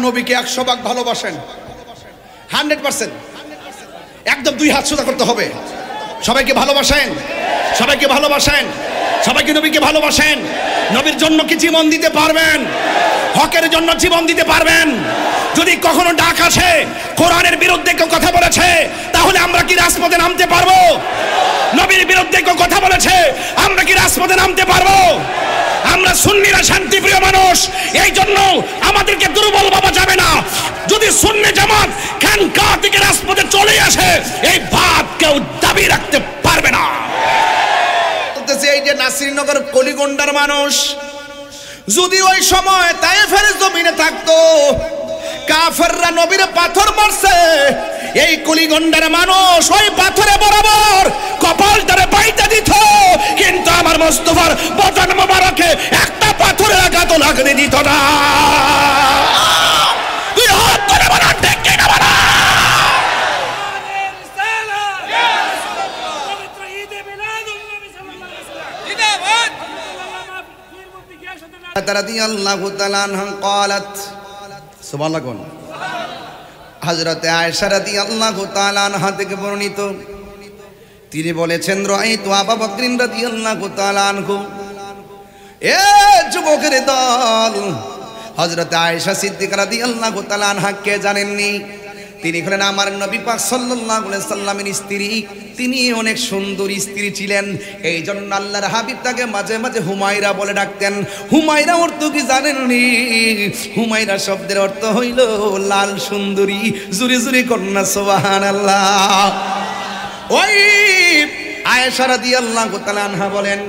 নবীকে 100 ভাগ ভালোবাসেন, 100%, একদম 2 হাত সোজা করতে হবে। সবাইকে ভালোবাসেন, সবাইকে ভালোবাসেন, সবাইকে নবীকে ভালোবাসেন। নবীর জন্য কি জীবন দিতে পারবেন? হকের জন্য জীবন দিতে পারবেন? যদি কখনো ডাক আসে কোরআনের বিরুদ্ধে কেউ কথা বলেছে, তাহলে আমরা কি রাজপথে নামতে পারবো? নবীর বিরুদ্ধে কেউ কথা বলেছে, আমরা কি রাজপথে নামতে পারবো? আমরা সুন্নিরা শান্তিপ্রিয় মানুষ, এই জন্য আমাদেরকে দুর্বল ভাবা যাবে না। যদি সুন্নি জামাত খানকাহ থেকে রাজপথে চলে আসে, এই ভাব কেউ দাবি রাখতে পারবে না। এই যে নাসিরনগর কলিগন্ডার মানুষ, যদি ওই সময় তায়েফের জমিনে থাকতো, কাফেররা নবীর পাথর মারছে, এই কলিগন্ডার মানুষ ওই পাথরে বরাবর কপালটারে পাইতে দিত, কিন্তু আমার মুস্তাফার বদন মোবারকে একটা পাথরের আঘাতও লাগতে দিত না। তুই হাত ধরে বলা, টেকে না বলা। রাদিয়াল্লাহু তাআলা আনহা قالت সুবহানাল্লাহ। কোন হযরতে আয়েশা রাদিয়াল্লাহু তাআলা আনহা থেকে বর্ণিত, তিনি বলেছেন, রাআইতু আবু বকর রাদিয়াল্লাহু তাআলা আনহু, এ যুবকের দল, হযরতে আয়েশা সিদ্দিকা রাদিয়াল্লাহু তাআলা আনহা কে জানেননি? তিনি হলেন আমার নবী পাক সাল্লাল্লাহু আলাইহি সাল্লামের স্ত্রী। তিনি অনেক সুন্দরী স্ত্রী ছিলেন, এই জন্য আল্লাহর হাবিব তাকে মাঝে মাঝে হুমায়রা বলে ডাকতেন। হুমায়রা অর্থ কি জানেননি? হুমায়রা শব্দের অর্থ হইল লাল সুন্দরী। জুরি জুরি কন্যা সুবহানাল্লাহ। ওই আয়েশা রাদিয়াল্লাহু তাআলা আনহা বলেন,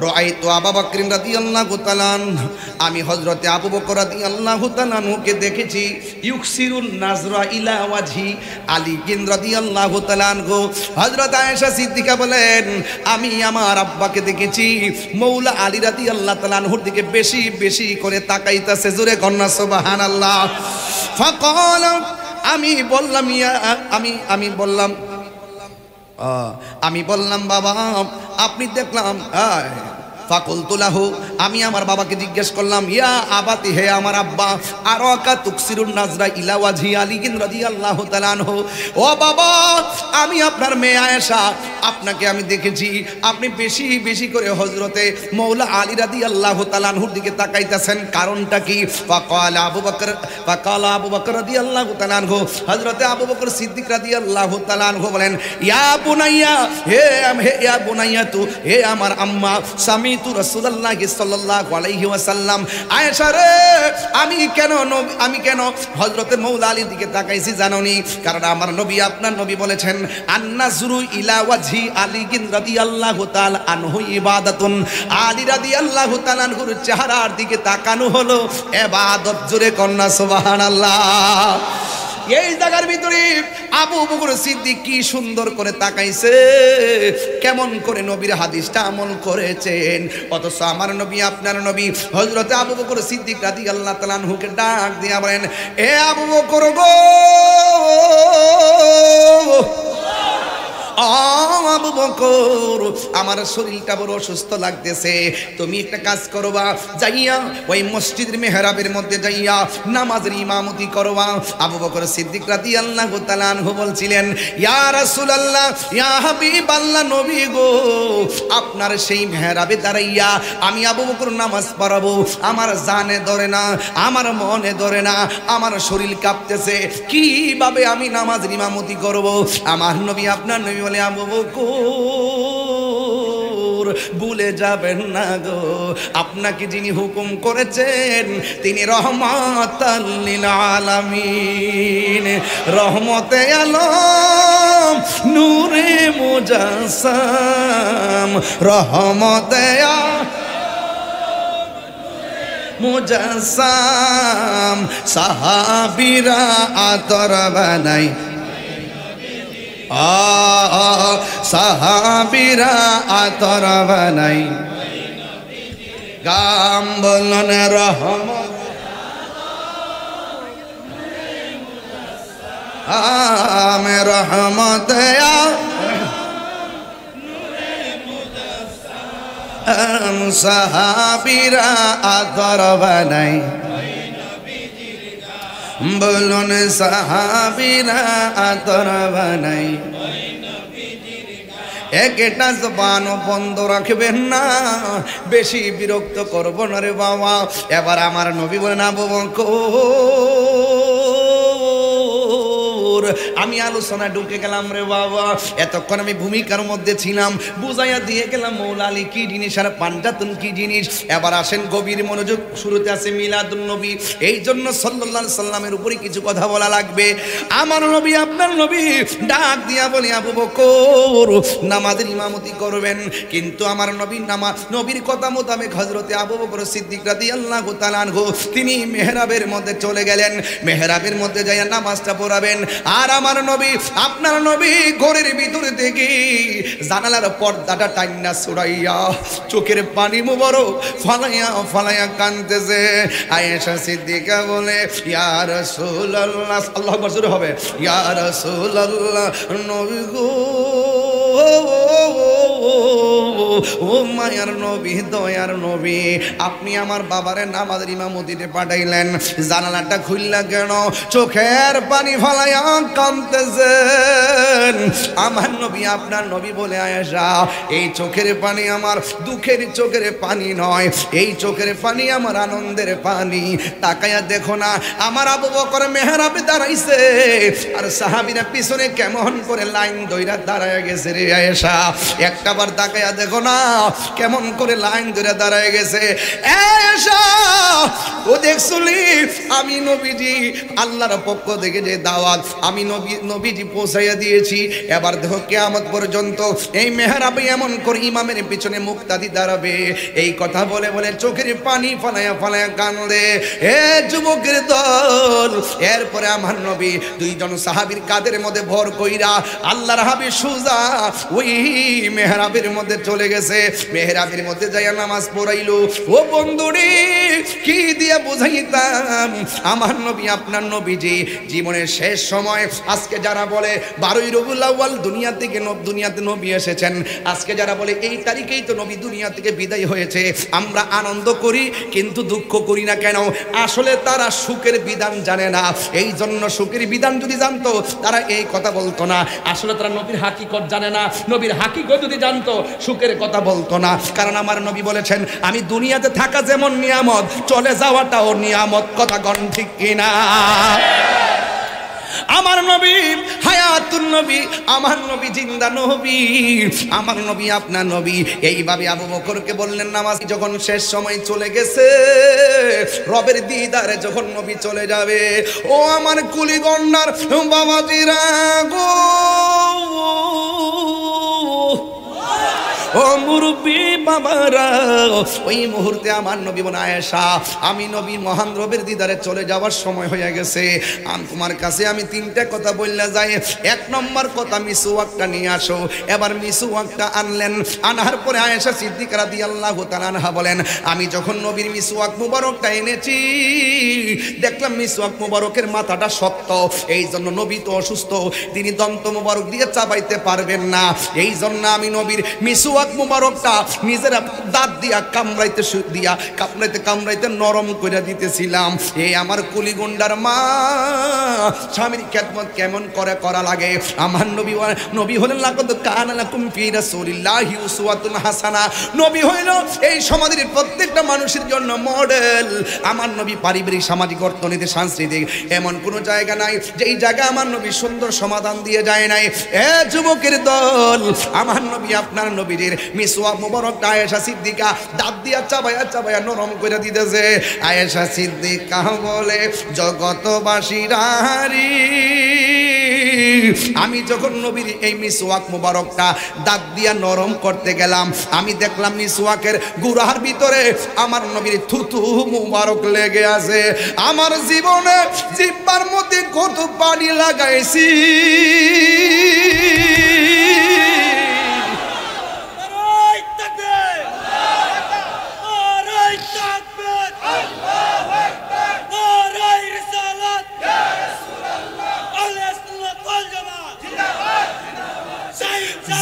রাআইতু আবু বকর রাদিয়াল্লাহু তাআলা আনহু, আমি হযরতে আবু বকর রাদিয়াল্লাহু তাআলা আনহুকে দেখেছি, ইউকসিরুন নাজরা ইলা ওয়াজহি আলী রাদিয়াল্লাহু তাআলা আনহু। হযরত আয়েশা সিদ্দিকা বলেন, আমি আমার আব্বাকে দেখেছি মৌলা আলী রাদিয়াল্লাহু তাআলা আনহুর দিকে বেশি বেশি করে তাকাইতাছে। জোরে কন্যা সুবহানাল্লাহ। ফাকাল, আমি বললাম বাবা, আপনি দেখলাম। ফাকুলতু লাহু, আমি আমার বাবাকে জিজ্ঞেস করলাম, ইয়া আবাতি, হে আমার আব্বা, আরাকা তুকসিরুন নাজরা ইলা ওয়াজহি আলী রাদিয়াল্লাহু তাআলা আনহু। ও বাবা, আমি আপনার মেয়ে আয়েশা, আপনাকে আমি দেখেছি আপনি বেশি বেশি করে হযরতে মৌলা আলী রাদিয়াল্লাহু তাআলা আনহুর দিকে তাকাইতেছেন, কারণটা কি? ফাকালা আবু বকর রাদিয়াল্লাহু তাআলা আনহু, হযরতে আবু বকর সিদ্দিক রাদিয়াল্লাহু তাআলা আনহু বলেন, ইয়া বুনাইয়া, ইয়া বুনাইয়াতু, হে আমার আম্মা, সামিতু রাসূলুল্লাহ সাল্লাল্লাহু আলাইহি ওয়াসাল্লাম। আয়েশা রে, আমি কেন হযরতে মৌলা আলীর দিকে তাকাইছি জানোনি? কারণ আমার নবী, আপনার নবী বলেছেন, আন-নাজরু ইলা ওয়াজহি আলী রাদিয়াল্লাহু তাআলা আনহু ইবাদাতুন। আলী রাদিয়াল্লাহু তাআলা আনহুর চেহারার দিকে তাকানো হলো ইবাদত। জোরে কন্যা সুবহানাল্লাহ। এই জায়গার ভিতরে আবু বকর সিদ্দিক কি সুন্দর করে তাকাইছে, কেমন করে নবীর হাদিসটা আমল করেছেন। অথচ আমার নবী, আপনার নবী হযরতে আবু বকর সিদ্দিক রাদিয়াল্লাহু তাআলা আনহুকে ডাক দিয়া বলেন, এ আবু বকর গো, আবু বকর, আমার শরীরটা বড় অসুস্থ লাগতেছে, তুমি একটা কাজ করবা, যাইয়া ওই মসজিদের মেহরাবের মধ্যে যাইয়া নামাজের ইমামতি করবা। আবু বকর সিদ্দিক রাদিয়াল্লাহু তাআলা আনহু বলছিলেন, ইয়া রাসূলুল্লাহ, ইয়া হাবিবাল্লাহ, নবী গো, আপনার সেই মেহরাবে দাঁড়াইয়া আমি আবু বকর নামাজ পড়াবো, আমার জানে ধরে না, আমার মনে ধরে না, আমার শরীর কাঁপতেছে, কিভাবে আমি নামাজের ইমামতি করব? আমার নবী, আপনার নবী বলে, আবু বকর, ভুলে যাবেন না গো, আপনাকে যিনি হুকুম করেছেন তিনি রহমাতাল লিল আলামিন, রহমতে আলম, নূরে মুজাসসাম, রহমতে মুজাসসাম, সাহাবীরা আতর বানাই, সাহাবীরা আতর বানাই, গাম বলন রহমত আমে রহমত, সাহাবীরা আতর বানাই, বলুন সাহাবীরা আতর বানাই একটা জবান বন্ধ রাখবেন না, বেশি বিরক্ত করব না রে বাবা। এবার আমার নবী বলেন আবু বকর, আমি আলোচনা ঢুকে গেলাম রে বাবা। এতক্ষণ আমি ভূমিকার মধ্যে ছিলাম, বুঝাইয়া দিয়ে গেলাম মৌলা আলী কি জিনিস আর পাঞ্জাতন কি জিনিস। এবার আসেন গভীর মনোযোগ, শুরুতে আছে মিলাদুন নবী। এই জন্য সাল্লাল্লাহু আলাইহি সাল্লামের উপরে কিছু কথা বলা লাগবে। আমার নবী আপনার নবী ডাক দিয়া বলে আবু বকর নামাজের ইমামতি করবেন। কিন্তু আমার নবীর কথা মোতাবেক হযরতে আবু বকর সিদ্দিক রাদিয়াল্লাহু তাআলা আনহু তিনি মেহরাবের মধ্যে চলে গেলেন। মেহরাবের মধ্যে যাইয়া নামাজটা পড়াবেন। আর আমার নবী আপনার নবী ঘরের ভিতরে থেকে জানালার পর্দাটা টাইনা ছড়াইয়া চোখের পানি মুবারক ফালাইয়া ফালাইয়া কাঁদতেছে। আয়েশা সিদ্দিকা বলে ইয়া রাসূলুল্লাহ, আল্লাহু আকবার জোরে হবে, ইয়া রাসূলুল্লাহ নবী গো, ও মায়ার নবী দয়ার নবী, আপনি আমার বাবারে নামাজের ইমামতিতে পাঠাইলেন, জানালাটা খুললা কেন? চোখের পানি ফালাইয়া কাঁদতেছেন। আমার নবী আপনার নবী বলে আয়েশা এই চোখের পানি আমার দুঃখের চোখের পানি নয়, এই চোখের পানি আমার আনন্দের পানি। তাকায়া দেখো না আমার আবু বকর মেহরাবে দাঁড়াইছে, আর সাহাবীরা পিছনে কেমন করে লাইন ধইরা দাঁড়ায় গেছে রে আয়েশা। একটাবার তাকায়া দেখো না কেমন করে লাইন ধরে দাঁড়ায় গেছে। আয়েশা ও দেখছলি আমি নবীজি আল্লাহর পক্ষ থেকে যে দাওয়াত আমি নবীজি পৌঁছাইয়া দিয়েছি। এবার দেখো কিয়ামত পর্যন্ত এই মেহরাবে এমন করে ইমামের পিছনে মুক্তাদি দাঁড়াবে। এই কথা বলে বলে চোখের পানি ফালাইয়া ফালাইয়া কান্দে। হে যুবকের দল, এরপরে আমার নবী দুইজন সাহাবীর কাদের মধ্যে ভর কইরা আল্লাহর হাবিব সুজা ওই মেহরাবের মধ্যে চলে গেছে। মেহরাবের মধ্যে যাইয়া নামাজ পড়াইলো। ও বন্ধুরে কি দিয়া বুঝাইতাম আমার নবী আপনার নবীজি জীবনের শেষ সময়। আজকে যারা বলে 12ই রবিউল আউয়াল দুনিয়াতে নবী এসেছেন, আজকে যারা বলে এই তারিখেই তো নবী দুনিয়া থেকে বিদায় হয়েছে, আমরা আনন্দ করি কিন্তু দুঃখ করি না কেন? আসলে তারা সুখের বিধান জানে না। এই জন্য সুখের বিধান যদি জানতো তারা এই কথা বলতো না। আসলে তারা নবীর হাকিকত জানে না। নবীর হাকিকত যদি জানতো সুখের কথা বলতো না। কারণ আমার নবী বলেছেন আমি দুনিয়াতে থাকা যেমন নিয়ামত, চলে যাওয়াটাও নিয়ামত। কথা গণ ঠিক কিনা? আমার নবী হায়াতুন নবী, আমার নবী জিন্দা নবী, আমার নবী আপনার নবী। এইভাবে আবু বকরকে বললেন নামাজ যখন শেষ সময় চলে গেছে, রবের দিদারে যখন নবী চলে যাবে, ও আমার কুলিগন্ডার বাবাজিরা গো, ও মুরব্বী বাবারা, ওই মুহূর্তে আমার নবী বলে আয়েশা আমি নবী মহান রবের দিদারে চলে যাওয়ার সময় হয়ে গেছে। তোমার কাছে আমি তিনটা কথা বললে যাই। এক নম্বর কথা মিসওয়াকটা নিয়ে আসো। এবার মিসওয়াকটা আনলেন। আনার পরে আয়েশা সিদ্দিকা রাদিয়াল্লাহু তাআলা আনহা বলেন আমি যখন নবীর মিসওয়াক মুবারকটা এনেছি দেখলাম মিসওয়াক মুবারকের মাথাটা শক্ত। এই জন্য নবী তো অসুস্থ, তিনি দন্ত মুবারক দিয়ে চাবাইতে পারবেন না। এই জন্য আমি নবীর মিসওয়াক মুবারকটা নিজের দাঁত দিয়া কামড়াইতে নরম করে দিতেছিলাম। এই আমার কুলিগুন্ডার মা, স্বামীর খেদমত কেমন করে করা লাগে। আমার নবী হলেন লাকাদ কানা লাকুম ফি রাসূলিল্লাহি উসওয়াতুন হাসানা। নবী হইল এই সমাজের প্রত্যেকটা মানুষের জন্য মডেল। আমার নবী পারিবারিক, সামাজিক, অর্থনৈতিক, সাংস্কৃতিক এমন কোনো জায়গা নাই যেই জায়গা আমার নবী সুন্দর সমাধান দিয়ে যায় নাই। এ যুবকের দল, আমার নবী আপনার নবীর মিসওয়াক মুবারকটা আয়েশা সিদ্দিকা দাঁত দিয়া চাবায়া নরম করে দিতেছে। আয়েশা সিদ্দিকা বলে জগতবাসীরা আমি যখন নবীর এই মিসওয়াক মুবারকটা দাঁত দিয়া নরম করতে গেলাম, আমি দেখলাম মিসওয়াকের গুড়ার ভিতরে আমার নবীর থুতু মুবারক লেগে আছে। আমার জীবনে জিহ্বার মধ্যে কত পানি লাগাইছি,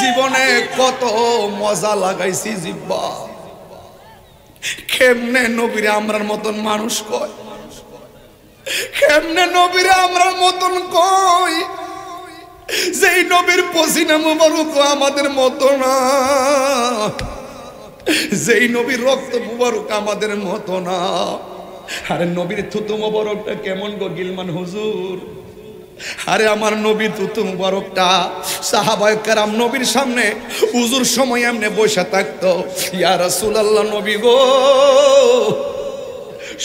জীবনে কত মজা লাগাইছি জিব্বা। কেমনে নবীরে আমরার মতন মানুষ কয়, কেমনে নবীরে আমরা মতন কই, যেই নবীর পসিনা মুবারক আমাদের মতো না, যেই নবীর রক্ত মুবারক আমাদের মতো না। আরে নবীর থুতু মুবারকটা কেমন গো গিলমান হুজুর? আরে আমার নবী থুতু মুবারকটা সাহাবায়ে কেরাম নবীর সামনে হুজুর সময় এমনি বসে থাকতো, ইয়া রাসূলুল্লাহ নবী গো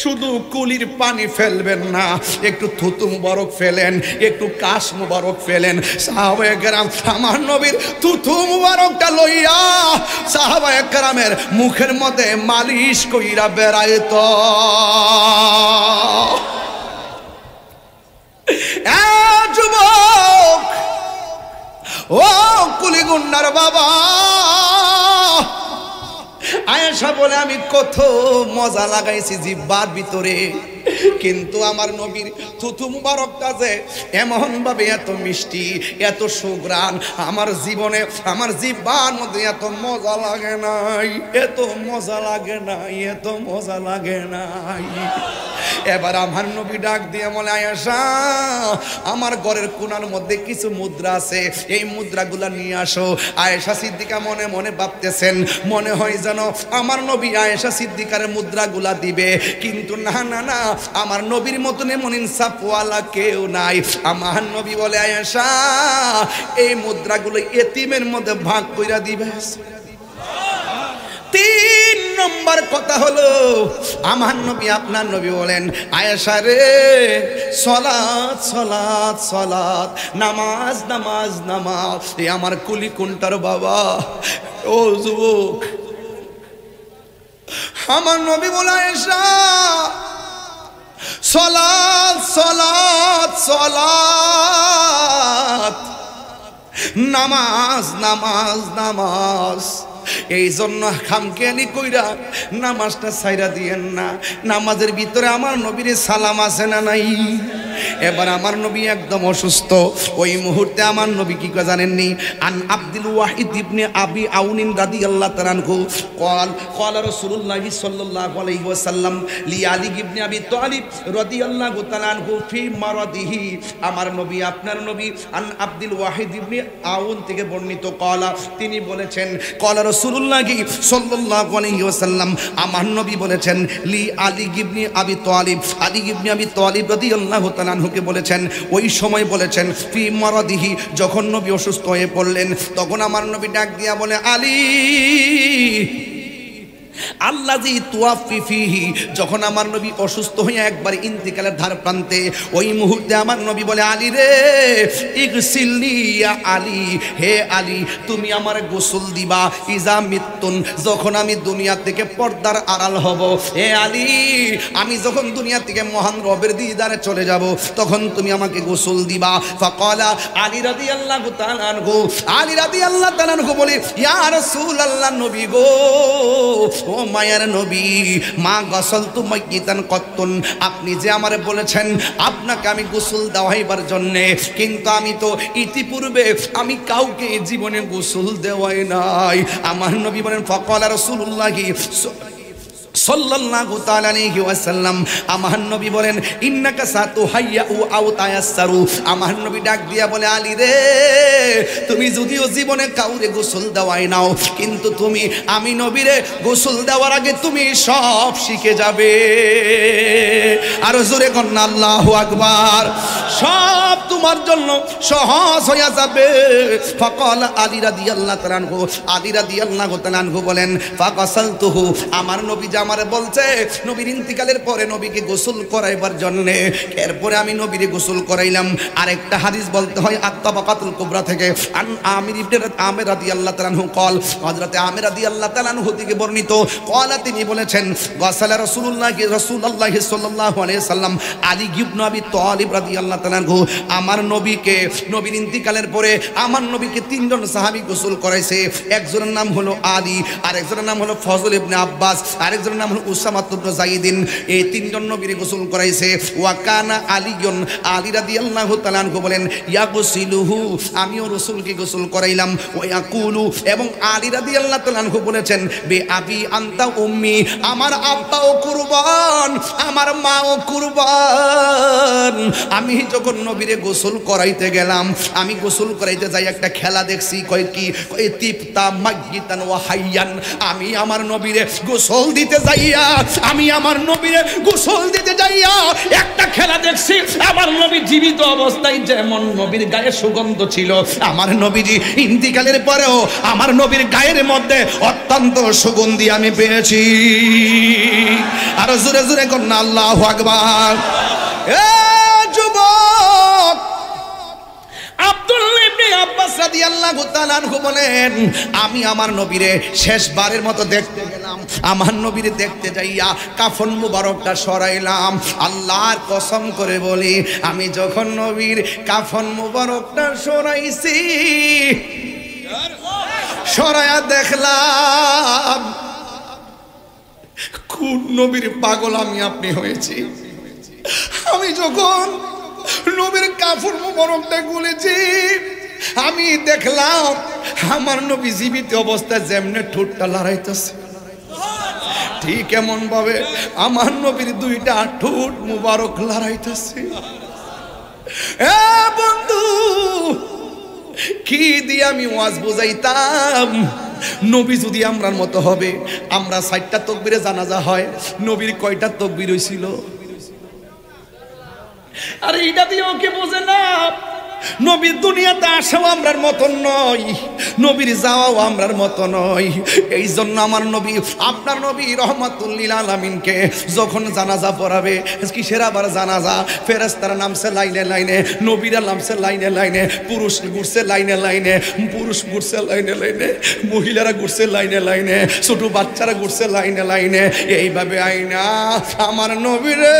শুধু কুলির পানি ফেলবেন না, একটু থুতু মুবারক ফেলেন, একটু কাশ মুবারক ফেলেন। সাহাবায়ে কেরাম আমার নবীর থুতু মুবারকটা লইয়া সাহাবায়ে কেরামের মুখের মধ্যে মালিশ কইরা বেড়াইতো। যুবক ও কুলিগুন্ডার বাবা, আয়েশা বলে আমি কত মজা লাগাইছি জিহ্বার ভিতরে, কিন্তু আমার নবীর থুতু মুবারকটা যে এমন ভাবে এত মিষ্টি, এত সুঘ্রাণ, আমার জীবনে আমার জিহ্বার মধ্যে এত মজা লাগে নাই, এত মজা লাগে নাই, এত মজা লাগে নাই। এবার আমার নবী ডাক দিয়ে বলে আয়েশা আমার ঘরের কোণার মধ্যে কিছু মুদ্রা আছে, এই মুদ্রাগুলা নিয়ে আসো। আয়েশা সিদ্দিকা মনে মনে ভাবতেছেন মনে হয় যেন আমার নবী আয়েশা সিদ্দিকার মুদ্রাগুলা দিবে, কিন্তু না না না, আমার নবীর মতন এমন ইনসাফওয়ালা কেউ নাই। আমার নবী বলে আয়েশা এই মুদ্রাগুলো এতিমের মধ্যে ভাগ কইরা দিবে। তিন নম্বর কথা হলো আমার নবী আপনার নবী বলেন আয়েশা রে সালাত সালাত সালাত, নামাজ নামাজ নামাজ। এই আমার কুলি কোনটার বাবা ও যুবক, আমার নবী বলে আয়েশা সালাত সালাত সালাত, নামাজ নামাজ নামাজ। এই জন্য খামখেয়ালি কইরা নামাজটা ছাইরা দিয়েন না। নামাজের ভিতরে আমার নবীর সালাম আছে না নাই? এবার আমার নবী একদম অসুস্থ, ওই মুহূর্তে আমার নবী কি করে জানেননি? আন আব্দুল ওয়াহিদ ইবনে আবি আউনিন রাদিয়াল্লাহু তাআলা আনহু ক্বাল রাসূলুল্লাহ সাল্লাল্লাহু আলাইহি ওয়াসাল্লাম লি আলী ইবনে আবি তালিব রাদিয়াল্লাহু তাআলা আনহু ফি মারাদিহি। আমার নবী আপনার নবী আন আব্দুল ওয়াহিদ ইবনে আউন থেকে বর্ণিত ক্বালা, তিনি বলেছেন ক্বাল রাসূলুল্লাহ সাল্লাল্লাহু আলাইহি ওয়াসাল্লাম আমার নবী বলেছেন লি আলী ইবনে আবি তালিব, আলী ইবনে আবি তালিব রাদিয়াল্লাহু তাআলা আনহুকে বলেছেন, ওই সময় বলেছেন ফি মারাদিহি, যখন নবী অসুস্থ হয়ে পড়লেন তখন আমার নবী ডাক দিয়া বলে আলী আল্লাযী তুওয়াফি ফিহি। যখন আমার নবী অসুস্থ হয়ে একবার ইন্তিকালের ধার প্রান্তে, ওই মুহূর্তে আমার নবী বলে আলী রে ইগসিলনি ইয়া আলী, হে আলী তুমি আমার গোসল দিবা, ইজা মিত্তুন, যখন আমি দুনিয়া থেকে পর্দার আড়াল হব, হে আলী আমি যখন দুনিয়া থেকে মহান রবের দিদারে চলে যাব তখন তুমি আমাকে গোসল দিবা। ফাকালা আলী রাদিয়াল্লাহু তাআলা আনহু, আলী রাদিয়াল্লাহু তাআলা আনহু বলে ইয়া রাসূলুল্লাহ নবী গো, ও মায়ার নবী, মা গসলতু মাইয়িতান কত্তুন, আপনি যে আমারে বলেছেন আপনাকে আমি গোসল দেওয়াইবার জন্য, কিন্তু আমি তো ইতিপূর্বে আমি কাউকে জীবনে গোসল দেওয়াই নাই। আমার নবী বলেন ফাকালা রাসূলুল্লাহি সাল্লাল্লাহু তাআলা আলাইহি ওয়াসাল্লাম, আমার নবী বলেন ইন্নাকা সাতুহাইয়াউ আও তায়াসসারু। আমার নবী ডাক দিয়া বলে আলী রে তুমি যদিও জীবনে কাউরে গোসল দেওয়াই নাও, কিন্তু তুমি আমি নবীরে গোসল দেওয়ার আগে তুমি সব শিখে যাবে। আর জোরে কন্না আল্লাহু আকবার, সব তোমার জন্য সহজ হয়ে যাবে। ফাকাল আলী রাদিয়াল্লাহু তাআলা আনহু, আলী রাদিয়াল্লাহু তাআলা আনহু বলেন ফাকাসালতুহু, আমার নবী আমারে বলছে নবীর ইন্তিকালের পরে নবীকে গোসল করাইবার জন্য, এরপরে আমি নবীরে গোসল করাইলাম। আরেকটা হাদিস বলতে হয় আত-তাবাকাতুল কুবরা থেকে, আন আমির ইবনে আমির রাদিয়াল্লাহু তাআলা আনহু কল, হযরত আমির রাদিয়াল্লাহু তাআলা আনহু থেকে বর্ণিত কলা, তিনি বলেছেন গাসালা রাসূলুল্লাহ সাল্লাল্লাহু আলাইহি ওয়াসাল্লাম আলী ইবনে আবি তালিব রাদিয়াল্লাহু রাদিয়াল্লাহু তাআলা আনহু আমার নবীকে, নবীর ইন্তিকালের পরে আমার নবীকে তিনজন সাহাবী গোসল করাইছে। একজনের নাম হলো আলী, আরেকজনের নাম হলো ফজল ইবনে আব্বাস, আরেকজনের নাম হলো উসামা ইবনে যায়েদিন। এই তিনজন নবীর গোসল করাইছে। ওয়া কানা আলীয়ুন, আলী রাদিয়াল্লাহু তাআলা আনহু বলেন ইয়াগসিলুহু, আমিও রাসূলকে গোসল করাইলাম। ওয়া ইয়াকুলু, এবং আলী রাদিয়াল্লাহু তাআলা আনহু বলেছেন বে আবি আনতা উম্মি, আমার আব্বাও কুরবান, আমার মাও কুরবান। আমি যখন নবীরে গোসল করাইতে গেলাম, আমি গোসল করাইতে যাই একটা খেলা দেখছি, কয় কি, কয় তিফতা মাগিতান ওয়া হাইয়ান। আমি আমার নবীরে গোসল দিতে যাইয়া, আমি আমার নবীরে গোসল দিতে যাইয়া একটা খেলা দেখছি। আমার নবী জীবিত অবস্থায় যেমন নবীর গায়ে সুগন্ধ ছিল, আমার নবীজি ইন্তিকালের পরেও আমার নবীর গায়ের মধ্যে অত্যন্ত সুগন্ধি আমি পেয়েছি। আর জোরে জোরে কোন আল্লাহু আকবার। এ যুবক, আব্দুল্লাহ ইবনে আব্বাস রাদিয়াল্লাহু তাআলা আনহু বলেন আমি আমার নবীরে শেষবারের মতো দেখতে গেলাম। আমার নবীরে দেখতে যাইয়া কাফন মুবারকটা সরাইলাম। আল্লাহর কসম করে বলি, আমি যখন নবীর কাফন মুবারকটা সরাইছি, সরাইয়া দেখলাম কোন নবীর পাগল আমি আপনি হয়েছি। আমি যখন নবীর কাফন মুবারকটা খুলেছি, আমি দেখলাম আমার নবী জীবিত অবস্থায় যেমনে ঠোঁটটা লড়াইতেছে, ঠিক এমন ভাবে আমার নবীর দুইটা ঠোঁট মুবারক লড়াইতেছে। এ বন্ধু, কি দিয়ে আমি ওয়াজ বুঝাইতাম? নবী যদি আমরার মতো হবে, আমরা ৬০টা তাকবীরে জানাজা হয়, নবীর কয়টা তাকবীর হইছিল? আরে এটা দিয়ে ওকে বোঝে না। নবীর দুনিয়াতে আসাও আমরার মতন নয়, নবীর যাওয়াও আমরার মতো নয়। এই জন্য আমার নবী, আপনার নবী রহমাতুল লিল আলামিনকে যখন জানাজা পড়াবে, কিসের আবার জানাজা? ফেরেশতারা নামছে লাইনে লাইনে, নবীরা নামছে লাইনে লাইনে, পুরুষ ঘুরছে লাইনে লাইনে, পুরুষ ঘুরছে লাইনে লাইনে, মহিলারা ঘুরছে লাইনে লাইনে, ছোট বাচ্চারা ঘুরছে লাইনে লাইনে। এইভাবে আইনা আমার নবীরে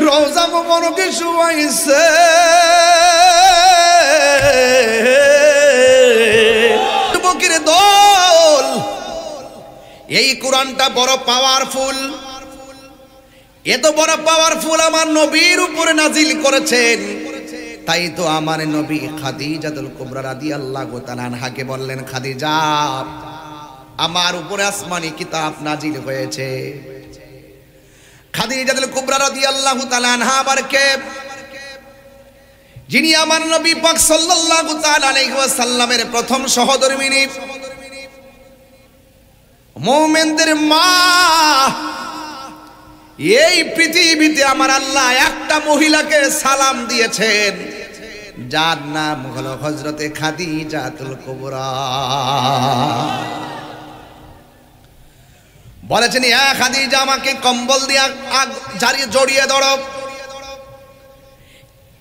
রওজা মুবারকে শুয়াইছে। যুবকের দল, এই কোরআনটা বড় পাওয়ারফুল, এত বড় পাওয়ারফুল আমার নবীর উপরে নাজিল করেছেন। তাই তো আমার নবী খাদিজাতুল কুবরা রাদিয়াল্লাহু তাআলা আনহাকে বললেন, খাদিজা, আমার উপরে আসমানি কিতাব নাজিল হয়েছে। খাদিজাতুল কুবরা রাদিয়াল্লাহু তাআলা আনহা আবার কে? যিনি আমার নবী পাক সাল্লাল্লাহু তাআলা আলাইহি ওয়াসাল্লামের প্রথম সহধর্মিণী, মুমিনদের মা। এই পৃথিবীতে আমার আল্লাহ একটা মহিলাকে সালাম দিয়েছেন, যার নাম হলো হযরতে খাদিজাতুল কুবরা। বলেছেন, ইয়া খাদিজা, আমাকে কম্বল দিয়া জড়িয়ে ধরো।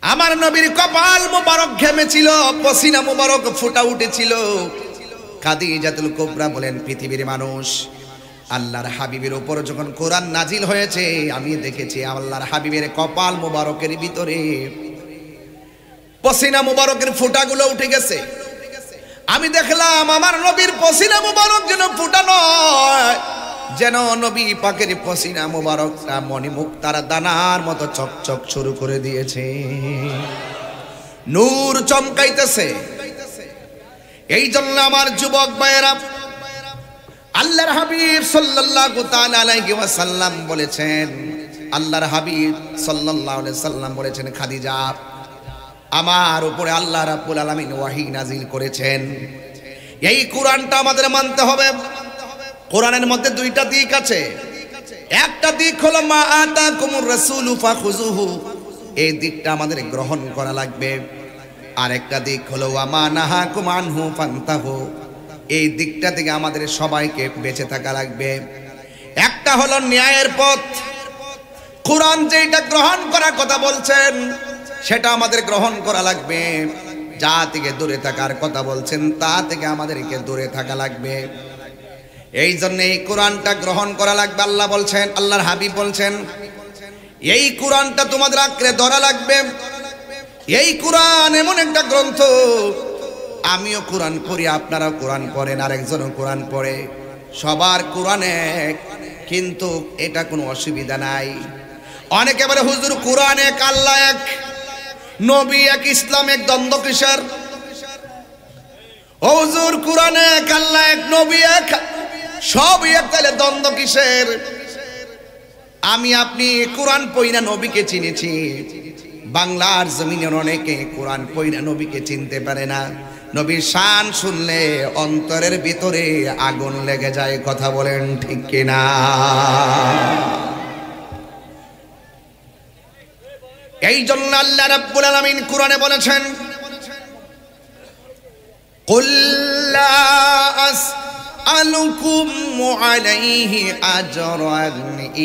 আমার নবীর কপাল মুবারক ঘেমেছিল, পসিনা মুবারক ফুটা উঠেছিল। খাদিজাতুল কুবরা বলেন, পৃথিবীর মানুষ, আল্লাহর হাবিবের উপর যখন কোরআন নাজিল হয়েছে, আমি দেখেছি আল্লাহর হাবিবের কপাল মুবারকের ভিতরে পসিনা মুবারকের ফুটাগুলো উঠে গেছে। আমি দেখলাম আমার নবীর পসিনা মুবারক যেন ফুটা নয়, যেন নবী পাকের পসিনা মুবারকটা মণিমুক্তার দানার মতো চকচক শুরু করে দিয়েছে, নূর চমকাইতেছে। এই জন্য আমার যুবক ভাইয়েরা, আল্লাহর হাবিব সাল্লাল্লাহু তাআলা আলাইহি ওয়াসাল্লাম বলেছেন, আল্লাহর হাবিব সাল্লাল্লাহু আলাইহি ওয়াসাল্লাম বলেছেন, খাদিজা, আমার উপরে আল্লাহ রাব্বুল আলামিন ওয়াহী নাজিল করেছেন। এই কোরআনটা আমাদের মানতে হবে। কোরআনের মধ্যে দুইটা দিক আছে। একটা দিক হলো মা আতাকুমুর রাসূলু ফাখুযুহু, এই দিকটা আমাদের গ্রহণ করা লাগবে। আর একটা দিক হলো ওয়া মা নাহাকুম আনহু ফান্তাহু, এই দিকটা থেকে আমাদের সবাইকে বেঁচে থাকা লাগবে। একটা হলো ন্যায়ের পথ, কোরআন যেটা গ্রহণ করার কথা বলছেন সেটা আমাদের গ্রহণ করা লাগবে। যা থেকে দূরে থাকার কথা বলছেন তা থেকে আমাদেরকে দূরে থাকা লাগবে। এই জন্য এই কোরআনটা গ্রহণ করা লাগবে। আল্লাহ বলছেন, আল্লাহর হাবিব বলছেন, এই কোরআনটা তোমাদের আঁকড়ে ধরা লাগবে। এই কোরআন এমন একটা গ্রন্থ, আমিও কোরআন পড়ি, আপনারাও কোরআন পড়েন, আরেকজনও কোরআন পড়ে, সবার কোরআন এক, কিন্তু এটা কোনো অসুবিধা নাই। অনেকে বলে হুজুর কোরআন এক, আল্লাহ এক, নবী এক, ইসলাম এক, দ্বন্দ্ব কিসের? ও হুজুর কোরআন এক, আল্লাহ এক, নবী এক, সবই এক, তাহলে দ্বন্দ্ব কিসের? আমি আপনি কোরআন পড়ি না নবীকে চিনেছি, বাংলার জমিনের অনেকে কোরআন পড়ি না নবীকে চিনতে পারে না। নবীর শান শুনলে অন্তরের ভিতরে আগুন লেগে যায়, কথা বলেন ঠিক কিনা? এই জন্য আল্লাহ রাব্বুল আলামিন কোরআনে বলেছেন, কুল লা আসআলুকুম আলাইহি আজরান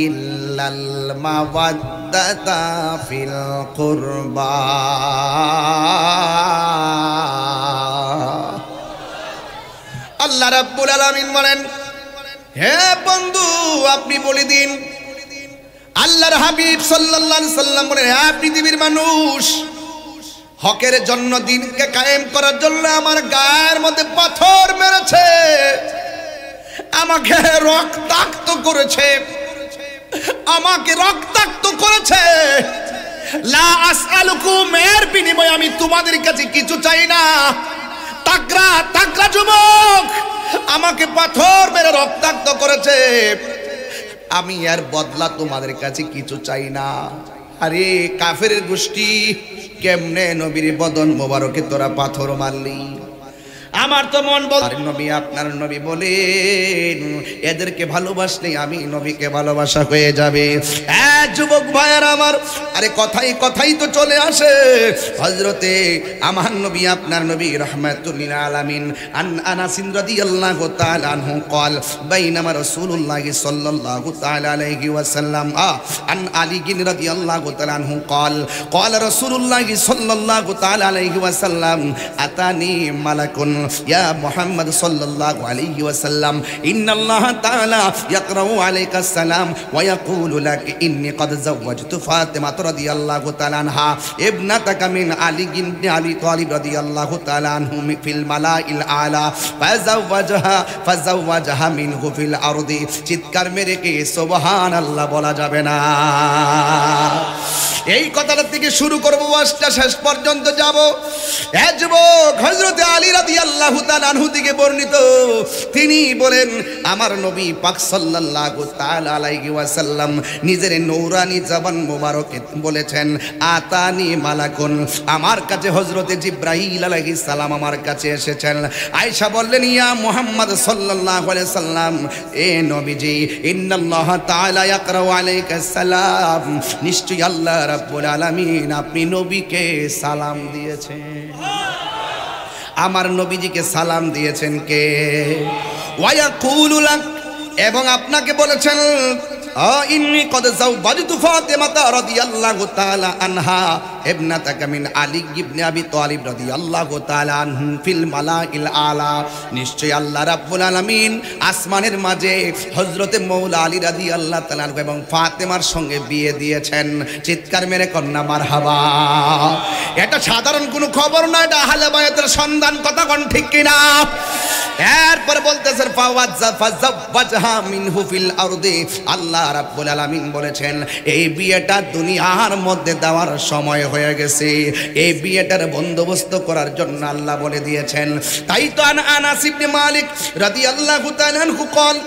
ইল্লাল মাওয়াদ্দাতা ফিল কুরবা। আল্লাহ রাব্বুল আলামিন বলেন, হে বন্ধু আপনি বলে দিন, আল্লাহর হাবিব সাল্লাল্লাহু আলাইহি সাল্লাম বলেন, হে পৃথিবীর মানুষ, হকের জন্য, দ্বীনকে কায়েম করার জন্য আমার গায়ের মধ্যে পাথর মেরেছে, আমাকে রক্তাক্ত করেছে, আমাকে রক্তাক্ত করেছে। লা আসআলুকুম, এর বিনিময়ে আমি তোমাদের কাছে কিছু চাই না। তাকরা তাকরা যুবক আমাকে পাথর মেরে রক্তাক্ত করেছে, আমি এর বদলা তোমাদের কাছে কিছু চাই না। আরে কাফেরের গোষ্ঠী, কেমনে নবীর বদন মোবারকে তোরা পাথর মারলি? আমার তো মন বলে, নবী আপনার নবী বলেন এদেরকে ভালোবাসলে আমি নবীকে ভালোবাসা হয়ে যাবে। যুবক ভাইয়ার আমার, আরে কথাই কথাই তো চলে আসে হযরতে আমার নবী আপনার নবী রাহমাতুল লিল আলামিন আন আনাস রাদিয়াল্লাহু তাআলা আনহু قال بينما رسول الله صلى الله تعالى عليه وسلم عن علي رضي الله تعالى عنه قال قال رسول الله صلى الله تعالى عليه وسلم اتاني ملك يا محمد صلى الله عليه وسلم إن الله تعالى يقرأ عليك السلام ويقول لك إني قد زوجت فاطمة رضي الله تعالى عنها ابنتك من علي بن أبي طالب رضي الله تعالى عنه في الملأ الأعلى فزوجها منه في الأرض। চিৎকার মেরে কি সুবহানাল্লাহ বলা যাবে না? এই কথাটা থেকে শুরু করব, ওয়াজটা শেষ পর্যন্ত যাব। এ যুবক, হযরত আলী রাদিয়াল্লাহু তাআলা আনহু থেকে বর্ণিত, তিনি বলেন আমার নবী পাক সাল্লাল্লাহু তাআলা আলাইহি ওয়াসাল্লাম নিজের নূরানি জবান মোবারকে বলেছেন, আতানি মালাকুন, আমার কাছে হযরতে জিবরাইল আলাইহিস সালাম আমার কাছে এসেছেন। আয়েশা বললেন, ইয়া মুহাম্মদ সাল্লাল্লাহু আলাইহি সাল্লাম, এ নবীজি, ইন্নাল্লাহ তাআলা ইয়াকরাউ আলাইকাস সালাম, নিশ্চয়ই আল্লাহ রাব্বুল আলামিন আপনি নবীকে সালাম দিয়েছেন। আমার নবীজিকে সালাম দিয়েছেন কে? ওয়ায়াকুলু লাক, এবং আপনাকে বলেছেন ইন্নী কদ যাওয়াজতু ফাতিমাতা রাদিয়াল্লাহু তাআলা আনহা ইবনাতাকা মিন আলী ইবনে আবি তালিব রাদিয়াল্লাহু তাআলা আনহু ফিল মালাইল আলা, নিশ্চয়ই আল্লাহ রাব্বুল আলামিন আসমানের মাঝে হযরতে মওলা আলী রাদিয়াল্লাহু তাআলা এবং ফাতেমার সঙ্গে বিয়ে দিয়েছেন। চিৎকার মেরে কন্যা মারহাবা। এটা সাধারণ কোনো খবর না, এটা আহলে বায়াতের সন্ধান, কথা কোন ঠিক কিনা? এরপর বলতেছেন ফাযাওয়াজহা মিনহু ফিল আরদি, আল্লাহ রাব্বুল আলামিন বলেছেন এই বিয়েটা দুনিয়ার মধ্যে দেওয়ার সময় হয়ে গেছে, এই বিয়েটার বন্দোবস্ত করার জন্য আল্লাহ বলে দিয়েছেন। তাই তো আনাস ইবনে মালিক রাদিয়াল্লাহু তাআলা আনহু কল,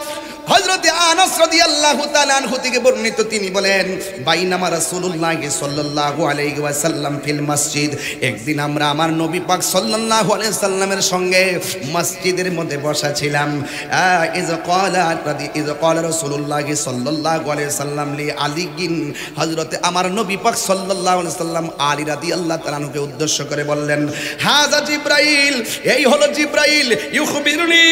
হযরত আনাস রাদিয়াল্লাহু তাআলা আনহু থেকে বর্ণিত, তিনি বলেন বাইনামা রাসূলুল্লাহ সাল্লাল্লাহু আলাইহি ওয়াসাল্লাম ফিল মসজিদ, একদিন আমরা আমার নবী পাক সাল্লাল্লাহু আলাইহি সাল্লামের সঙ্গে মসজিদের মধ্যে বসা ছিলাম। ইয ক্বালা রাসূলুল্লাহ সাল্লাল্লাহু আলাইহি সাল্লাম লি আলীগিন, হযরত আমার নবী পাক সাল্লাল্লাহু আলাইহি সাল্লাম আলী রাদিয়াল্লাহু তাআলা আনহুকে উদ্দেশ্য করে বললেন, হাযা জিবরাইল, এই হলো জিবরাইল, ইউখবিরুনি,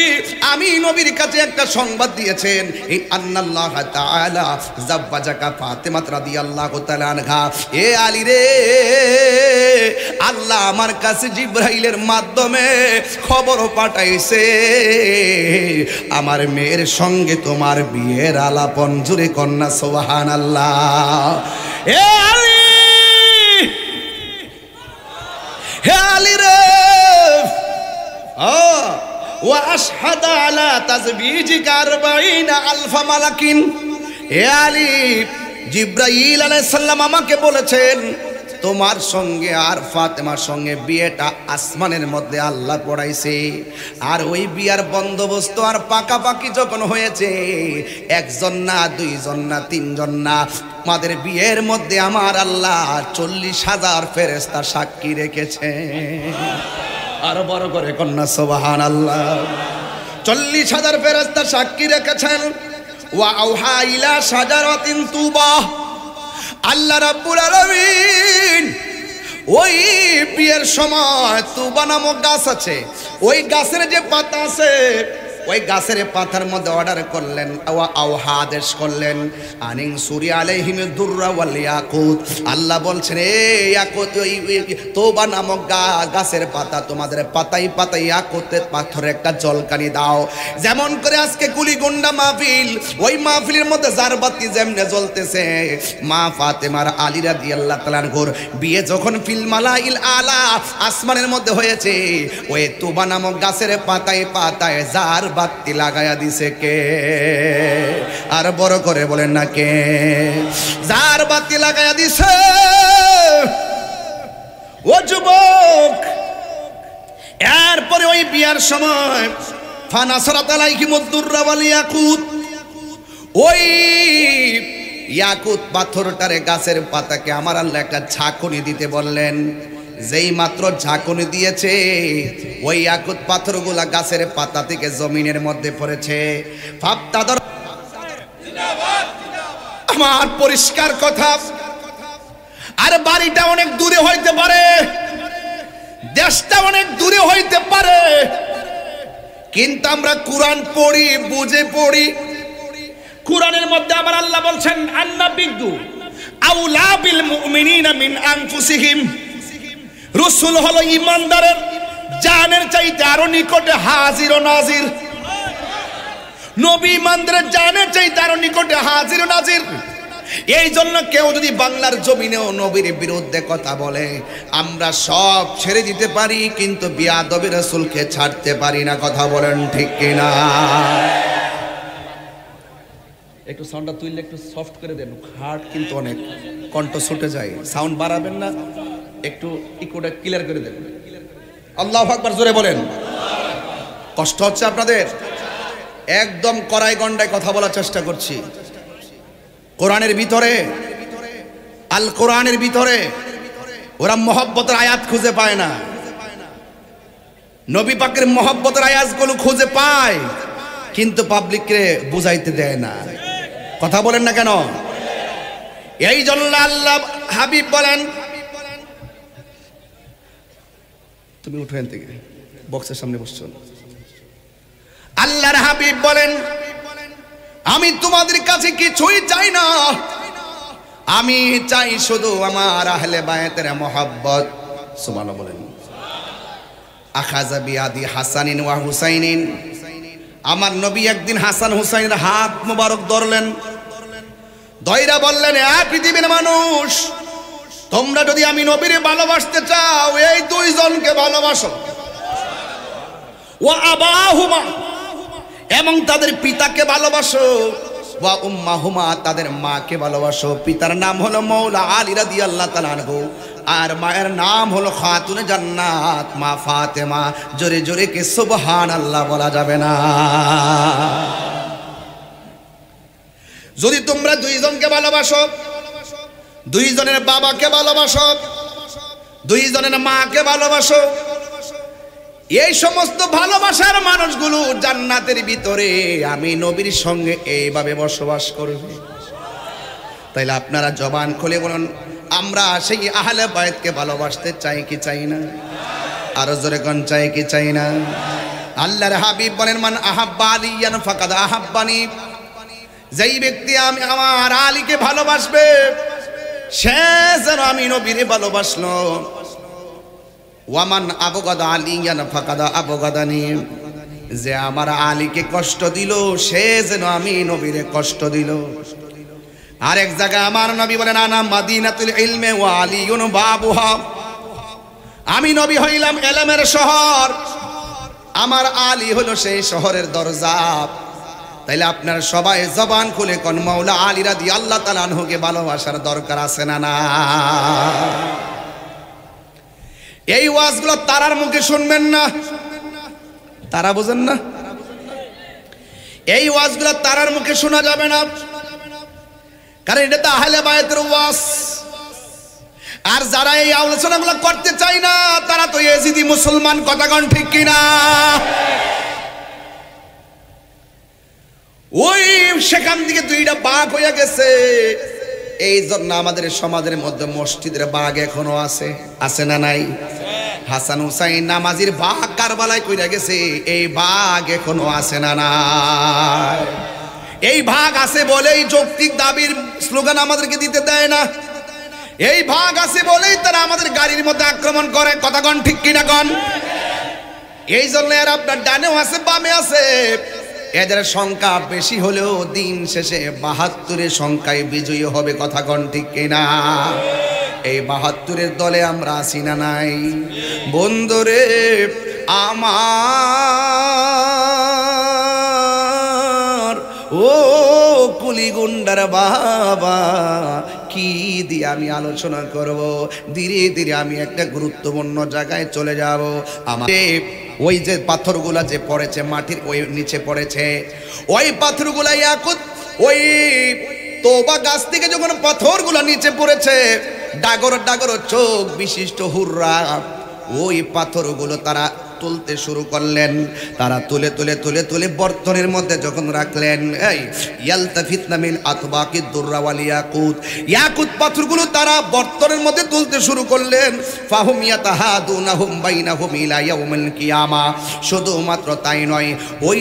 আমি নবীর কাছে একটা সংবাদ দিয়েছি, আন্নাল্লাহ তাআলা যাওয়াজাকা ফাতিমা রাদিয়াল্লাহু তাআলা আনহা। এ আলী রে, আল্লাহ আমার কাছে জিবরাইলের মাধ্যমে খবর পাঠাইছে আমার মেয়ের সঙ্গে তোমার বিয়ের আলাপন। জুরে কন্যা সুবহানাল্লাহ। এ আলী, ওয়া আশহাদা আলা তাজবিজিকা 40,000 মালাকিন। হে আলী, জিবরাইল আলাইহিস সালাম আমাকে বলেছেন তোমার সঙ্গে আর ফাতেমার সঙ্গে বিয়েটা আসমানের মধ্যে আল্লাহ পড়াইছে। আর ওই বিয়ার বন্দোবস্ত আর পাকাপাকি যখন হয়েছে, একজন না, দুইজন না, তিনজন না, আমাদের বিয়ের মধ্যে আমার আল্লাহ 40,000 ফেরেশতা সাক্ষী রেখেছে। আর বড় করে কন্যা সুবহানাল্লাহ। 40,000 ফেরেশতা সাক্ষী রেখেছেন। ওয়া আওহা ইলা শাজারাতিন তুবা, আল্লাহ রাব্বুল আলামিন ওই বিয়ের সময় তুবা নামক গাছ আছে, ওই গাছের যে পাতা আছে, ওই গাছের পাতার মধ্যে অর্ডার করলেন, আওহা আদেশ করলেন, আনিন সুরি আলাইহিম দুররা ওয়াল ইয়াকুত। আল্লাহ বলছেন এই ইয়াকুত, ওই তোবা নামক গাছের পাতা, তোমাদের পাতাই পাতাই ইয়াকুতের পাথরের একটা জলকানি দাও। যেমন করে আজকে কুলিগুন্ডা মাহফিল, ওই মাহফিলের মধ্যে জারবাতি যেমনে জ্বলতেছে, মা ফাতেমার আলী রাদিয়াল্লাহু তাআলা আনহুর বিয়ে যখন ফিল মালাইল আলা আসমানের মধ্যে হয়েছে, ওই তোবা নামক গাছের পাতায় পাতায় জারবাতি লাগায়া দিছে কে? আর বড় করে বলেন না কে? জারবাতি লাগায়া দিছে ও যুবক। এরপরে ওই বিয়ার সময় ফানাসরাত আলাইহিমুদ দুররা ওয়াল ইয়াকুত, ওই ইয়াকুত পাথরটারে গাছের পাতাকে আমার আল্লাহ একটা ঝাঁকুনি দিতে বললেন। যেই মাত্র ঝাঁকুনি দিয়েছে, ওই ইয়াকুত পাথরগুলা গাছের পাতা থেকে জমিনের মধ্যে পড়েছে। আমার পরিষ্কার কথা, আর বাড়িটা অনেক দূরে হইতে পারে, দেশটা অনেক দূরে হইতে পারে, কিন্তু আমরা কোরআন পড়ি, বুঝে পড়ি। কোরআনের মধ্যে আমার আল্লাহ বলছেন আন্নাবিয়্যু আউলা বিল মুমিনিনা মিন আনফুসিহিম। রাসূল হলো ঈমানদারের জানের চাইতে আরো নিকটে হাজির ও নাজির। নবী ঈমানদারের জানের চাইতে আরো নিকটে হাজির ও নাজির। এই জন্য কেউ যদি বাংলার জমিনেও নবীর বিরুদ্ধে কথা বলে, আমরা সব ছেড়ে দিতে পারি, কিন্তু বিয়াদবি রাসূলকে ছাড়তে পারি না। কথা বলেন ঠিক কিনা? একটু সাউন্ডটা তুললে একটু সফট করে দেন, হার্ড কিন্তু অনেক কণ্ঠ ছুটে যায়। সাউন্ড বাড়াবেন না, একটু ইকোটা ক্লিয়ার করে দেন। আল্লাহু আকবার জোরে বলেন। কষ্ট হচ্ছে আপনাদের? একদম কড়াই গন্ডায় কথা বলার চেষ্টা করছি। কোরআনের ভিতরে, আল কোরআনের ভিতরে ওরা মহব্বতের আয়াত খুঁজে পায় না, নবী পাকের মহব্বতের আয়াতগুলো খুঁজে পায়, কিন্তু পাবলিককে বুঝাইতে দেয় না। কথা বলেন না কেন? এই জন্য আল্লাহ হাবিব বলেন, তুমি উঠেন থেকে বক্সের সামনে বসছো। আল্লাহর হাবিব বলেন, আমি তোমাদের কাছে কিছুই চাই না, আমি চাই শুধু আমার আহলে বায়তের মহব্বত। সুবহানাল্লাহ বলেন। আখাযা বিয়াদি হাসানিন ওয়া হুসাইনিন, আমার নবী একদিন হাসান হুসাইনের হাত মোবারক ধরলেন, ধইরা বললেন, এ পৃথিবীর মানুষ, তোমরা যদি আমি নবীরে ভালোবাসতে চাও, এই দুইজনকে ভালোবাসো। ওয়া আবাহুমা, এবং তাদের পিতাকে ভালোবাসো। ওয়া উম্মাহুমা, তাদের মাকে ভালোবাসো। পিতার নাম হলো মৌলা আলী রাদিয়াল্লাহু তাআলা আনহু, আর মায়ের নাম হলো খাতুনে জান্নাত মা ফাতেমা। জোরে জোরে কে সুবহানাল্লাহ বলা যাবে না? যদি তোমরা দুইজনকে ভালোবাসো, দুইজনের বাবাকে ভালোবাসো, দুইজনের মাকে ভালোবাসো, এই সমস্ত ভালোবাসার মানুষগুলো জান্নাতের ভিতরে আমি নবীর সঙ্গে এইভাবে বসবাস করবে। তাইলে আপনারা জবান খুলে বলুন, আমরা সেই আহলে বায়তকে ভালোবাসতে চাই কি চাই না? আরো জোরে কোন চাই কি চাই না? আল্লাহর হাবিব বলেন, মান আহাব্বা আলিয়ান ফাকাদ আহাব্বানি। যেই ব্যক্তি আমি আমার আলীকে ভালোবাসবে, সে যেন আমি নবীরে ভালোবাসলো। ওয়ামান আবগাদা আলিয়ান ফাকাদ আবগাদানি। যে আমার আলীকে কষ্ট দিল, সে যেন আমি নবীরে কষ্ট দিল। আরেক জায়গায় আমার নবী বলেন, আনা মাদিনাতুল ইলমে ওয়া আলিয়ুন বাবুহা। আমি নবী হইলাম ইলমের শহর, আমার আলী হলো সেই শহরের দরজা। তাইলে আপনারা সবাই জবান খুলে কোন মাওলা আলী রাদিয়াল্লাহু তাআলা আনহুকে ভালোবাসার দরকার আছে না? না। এই ওয়াজগুলো তারার মুখে শুনবেন না, তারা বোঝেন না? এই ওয়াজগুলো তারার মুখে শোনা যাবে না, কারণ এটা তো আহলে বায়তের ওয়াজ। আর যারা এই আলোচনাগুলো করতে চায় না তারা তো ইয়েজিদি মুসলমান, কথা কোন ঠিক কিনা? ওই সেখান থেকে দুইটা বাঘ হয়ে গেছে। এই জন্য আমাদের সমাজের মধ্যে মসজিদের বাঘ এখনো আছে, আছে না নাই? হাসান হুসাইন নামাজির বাঘ কারবালায় কইরা গেছে, এই বাঘ এখনো আছে না নাই? এই ভাগ আছে বলেই যৌক্তিক দাবির স্লোগান আমাদেরকে দিতে দেয় না। এই ভাগ আছে বলেই তারা আমাদের গাড়ির মধ্যে আক্রমণ করে, কথা কোন ঠিক কিনা কোন? এই জন্য আর আপনার ডানেও আছে বামে আছে, এদের সংখ্যা বেশি হলেও দিন শেষে ৭২-এর সংখ্যায় বিজয়ী হবে, কথা কোন ঠিক কিনা? এই ৭২-এর দলে আমরা আছি না নাই? বন্ধুরে আমার, ও কুলিগুন্ডার বাবা, কি দিয়ে আমি আলোচনা করব? ধীরে ধীরে আমি একটা গুরুত্বপূর্ণ জায়গায় চলে যাব। আমার ওই যে পাথরগুলা যে পড়েছে মাটির ওই নিচে পড়েছে, ওই পাথরগুলা ইয়াকুত, ওই তোবা গাছ থেকে যখন পাথরগুলা নিচে পড়েছে, ডাগর ডাগর চোখ বিশিষ্ট হুররা ওই পাথরগুলো তারা তুলতে শুরু করলেন। তারা তুলে তুলে তুলে তুলে বর্তনের মধ্যে যখন রাখলেন, এই ইয়ালতাফিতনা মিন আতবাকিদ দুররা ওয়াল ইয়াকুত, ইয়াকুত পাথরগুলো তারা বর্তনের মধ্যে তুলতে শুরু করলেন। ফাহুম ইয়াতাহাদুনাহুম বাইনাহুম ইলা ইয়াউমিল কিয়ামা। শুধুমাত্র তাই নয়, ওই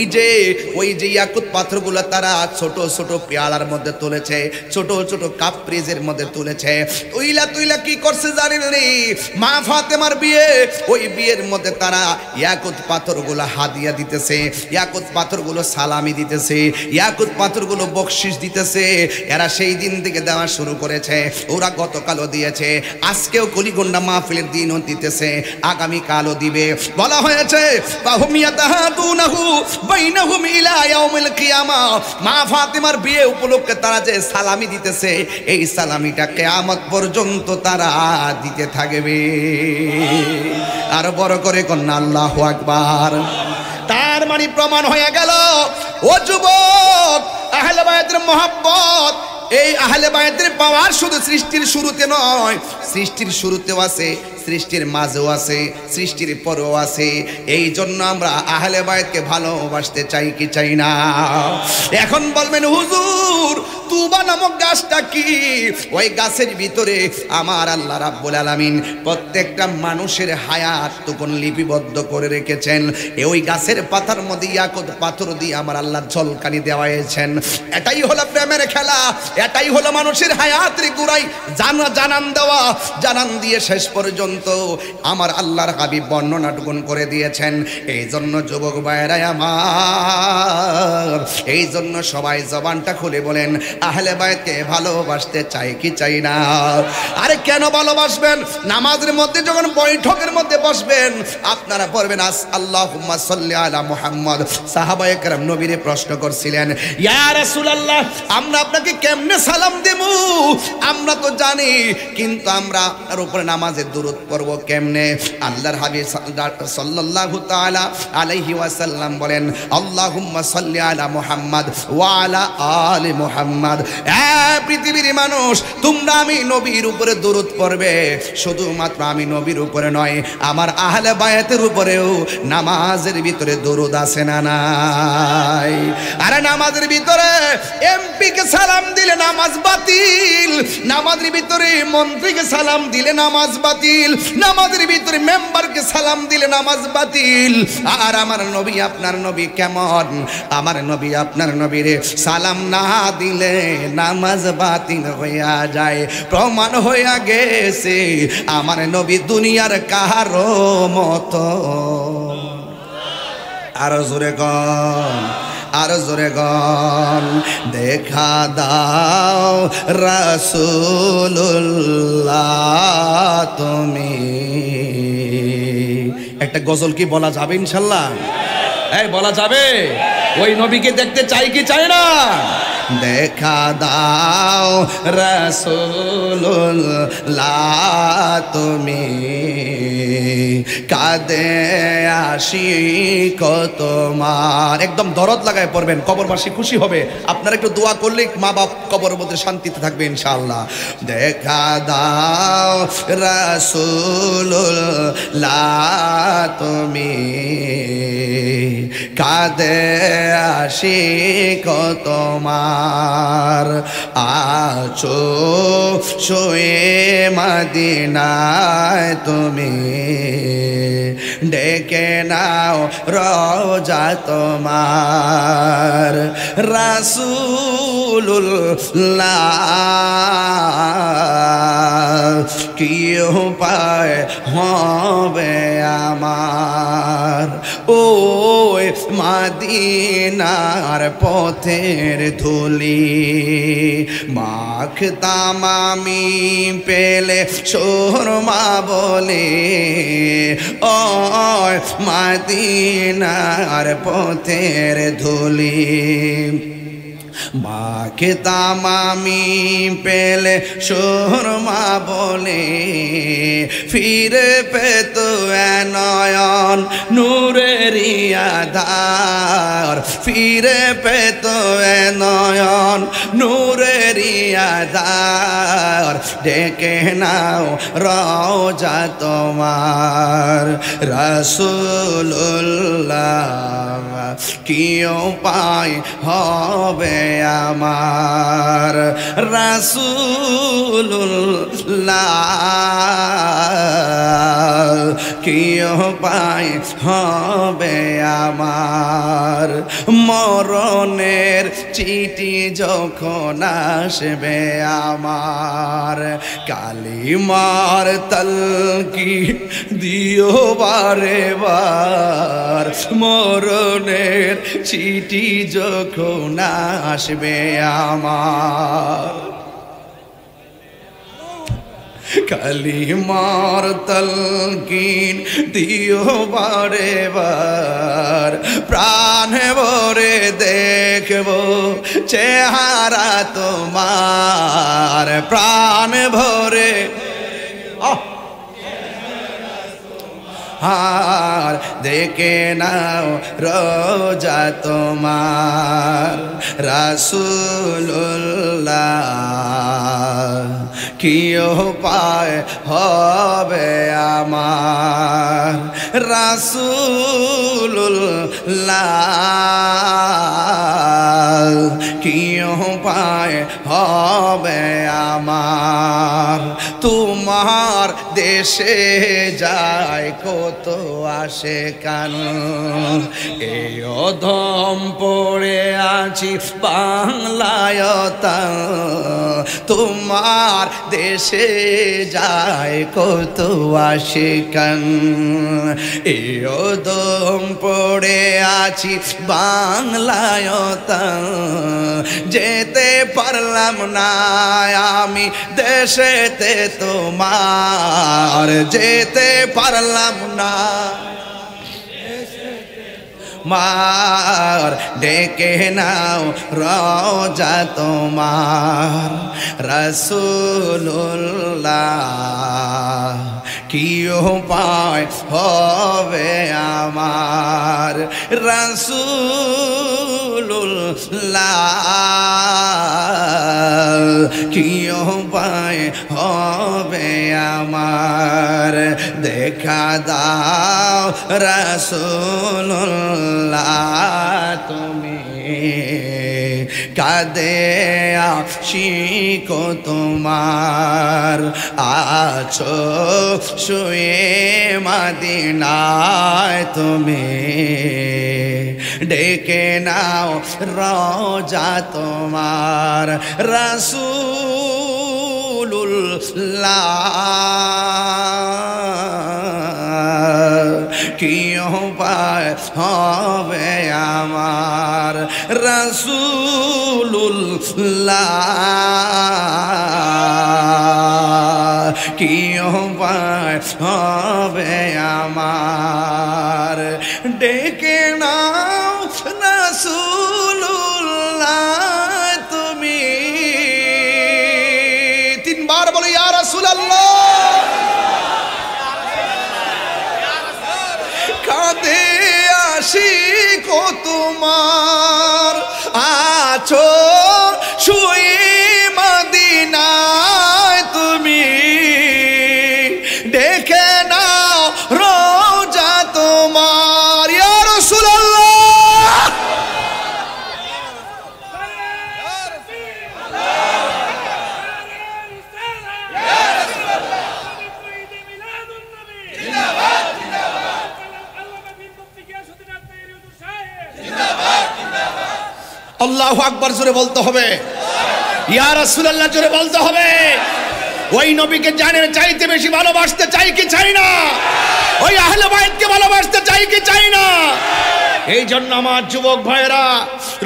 যে ইয়াকুত পাথরগুলো তারা ছোট ছোট পেয়ালার মধ্যে তুলেছে, ছোট ছোট কাপ্রিজের মধ্যে তুলেছে। তুইলা কি করছে জানেন রে? মা ফাতেমার বিয়ে, ওই বিয়ের মধ্যে তারা ইয়াকুত পাথরগুলো হাদিয়া দিতেছে, ইয়াকুত পাথরগুলো সালামি দিতেছে, ইয়াকুত পাথরগুলো বকশিশ দিতেছে। এরা সেই দিন থেকে দেওয়া শুরু করেছে, ওরা গতকালও দিয়েছে, আজকেও কলিগন্ডা মাহফিলের দিনও দিতেছে, আগামী কালও দিবে। বলা হয়েছে ফাহুম ইয়াতাহাদুনাহু বাইনাহুম ইলা ইয়াউমিল কিয়ামা। মা ফাতেমার বিয়ে উপলক্ষে তারা যে সালামি দিতেছে, এই সালামিটা কিয়ামত পর্যন্ত তারা দিতে থাকবে। আর বড় করে কন্যা আল্লাহু আকবার। তার মানে প্রমাণ হয়ে গেল, ও যুবক, আহলে বায়তের মহব্বত, এই আহলে বায়তের পাওয়ার শুধু সৃষ্টির শুরুতে নয়, সৃষ্টির শুরুতেও আছে, সৃষ্টির মাঝেও আছে, সৃষ্টির পরেও আছে। এই জন্য আমরা আহলে বায়তকে ভালোবাসতে চাই কি চাই না? এখন বলবেন হুজুর তুবা নামক গাছটা কি? ওই গাছের ভিতরে আমার আল্লাহ রাব্বুল আলামিন প্রত্যেকটা মানুষের হায়াত তখন লিপিবদ্ধ করে রেখেছেন। ওই গাছের পাতার মধ্যে ইয়াকুত পাথর দিয়ে আমার আল্লাহ ঝলকানি দেওয়াইছেন। এটাই হলো প্রেমের খেলা, এটাই হলো মানুষের হায়াতের গুড়াই জানান দেওয়া। জানান দিয়ে শেষ পর্যন্ত আমার আল্লাহর হাবিব বর্ণনাটুকুন করে দিয়েছেন। এই জন্য যুবক ভাইরা আমার, এই জন্য সবাই জবানটা খুলে বলেন, আহলে বায়তকে ভালোবাসতে চাই কি চাই না? আরে কেন ভালোবাসবেন? নামাজের মধ্যে যখন বৈঠকের মধ্যে বসবেন, আপনারা পড়বেন আল্লাহুম্মা সাল্লি আলা মুহাম্মদ। সাহাবায়ে কেরাম নবীরে প্রশ্ন করছিলেন, ইয়া রাসূলুল্লাহ, আমরা আপনাকে কেমনে সালাম দেব? আমরা তো জানি, কিন্তু আমরা আপনার উপরে নামাজের দুরূদ পড়ব কেমনে? আল্লাহর হাবিব সাল্লাল্লাহু তাআলা আলাইহি ওয়াসাল্লাম বলেন, আল্লাহুম্মা সাল্লি আলা মুহাম্মদ ওয়া আলা আলি মুহাম্মদ। পৃথিবীর মানুষ, তোমরা আমি নবীর উপরে দুরূদ পড়বে। শুধুমাত্র আমি নবীর উপরে নয়, আমার আহলে বায়াতের উপরেও নামাজের ভিতরে দুরূদ আছে না নাই? আরে নামাজের ভিতরে এমপিকে সালাম দিলে নামাজ বাতিল, নামাজের ভিতরে মন্ত্রীকে সালাম দিলে নামাজ বাতিল, নামাজের ভিতরে মেম্বারকে সালাম দিলে নামাজ বাতিল। আর আমার নবী আপনার নবী কেমন? আমার নবী আপনার নবীরে সালাম না দিলে নামাজ বাতিল হইয়া যায়। প্রমাণ হইয়া গেছে আমার নবী দুনিয়ার কারো মতো। আরো জোরে গন, আরো জোরে গন, দেখা দাও রাসূলুল্লাহ তুমি। একটা গজল কি বলা যাবে ইনশাল্লাহ? এই বলা যাবে? ওই নবীকে দেখতে চাই কি চাই না? দেখা দাও রাসূলুল্লাহ তুমি, কাঁদে আশিক তোমার। একদম দরদ লাগায় পড়বেন, কবরবাসী খুশি হবে। আপনারা একটু দোয়া করলে মা বাপ কবরের মধ্যে শান্তিতে থাকবে ইনশাআল্লাহ। দেখা দাও রাসূলুল্লাহ তুমি, কাঁদে আশিক তোমার। আছো শুয়ে মদিনায় তুমি, ডেকে নাও রওজা তোমার। রাসূলুল্লাহ কি উপায় হবে আমার, ওই মদিনার পথের ধুলি মাখতাম আমি পেলে সুরমা বলে, ওই মদিনার পথের ধুলি মাখতাম আমি পেলে সুরমা বলে। ফিরে পেত নয়ন নূরেরি আধার, ফিরে পেত নয়ন নূরেরি আধার। ডেকে নাও রওজা তোমার। রাসূলুল্লাহ কি উপায় হবে আমার, রাসূলুল্লাহ কি উপায় হবে আমার। মরণের চিঠি যখন আসবে আমার, কালিমার তালকি দিও বারে বার। মরণের চিঠি যখন আসবে আমার, কালিমার তালকিন দিও বারে বার। প্রাণ ভরে দেখব চেহারা তোমার, প্রাণ ভরে হার দেখে নাও রোজা তোমার। রাসূলুল্লাহ কি উপায় হবে আমার, রাসূলুল্লাহ কি উপায় হবে আমার। তোমার দেশে যায় কত আসে কান, এই অধম পড়ে আছি বাংলায়। তোমার দেশে যায় কত আসে কান, এই অধম পড়ে আছি বাংলায়। যেতে পারলাম না আমি দেশেতে তোমার, যেতে পারলাম না মার। ডেকে নাও রওজা তোমার। রাসূলুল্লাহ কি উপায় হবে আমার, রাসূলুল্লাহ কি উপায় হবে আমার। দেখা দাও রাসূলুল্লাহ তুমি, কাঁদে আশিক তোমার। আছো শুয়ে মদিনায় তুমি, ডেকে নাও রওজা তোমার। রাসূলুল্লাহ কি উপায় হবে আমার, রাসূলুল্লাহ কি উপায় হবে আমার। ডেকে না আশিক ও তোমার আছো শুয়ে মদিনায় তুমি দেখে নাও রোজা তোমার ইয়া রাসূলুল্লাহ। আল্লাহু আকবার জোরে বলতে হবে, ইয়া রাসূলুল্লাহ জোরে বলতে হবে। ওই নবীকে জানের চাইতে বেশি ভালোবাসতে চাই কি চাই না? ওই আহলে বাইতকে ভালোবাসতে চাই কি চাই না? এই জন্য আমার যুবক ভাইরা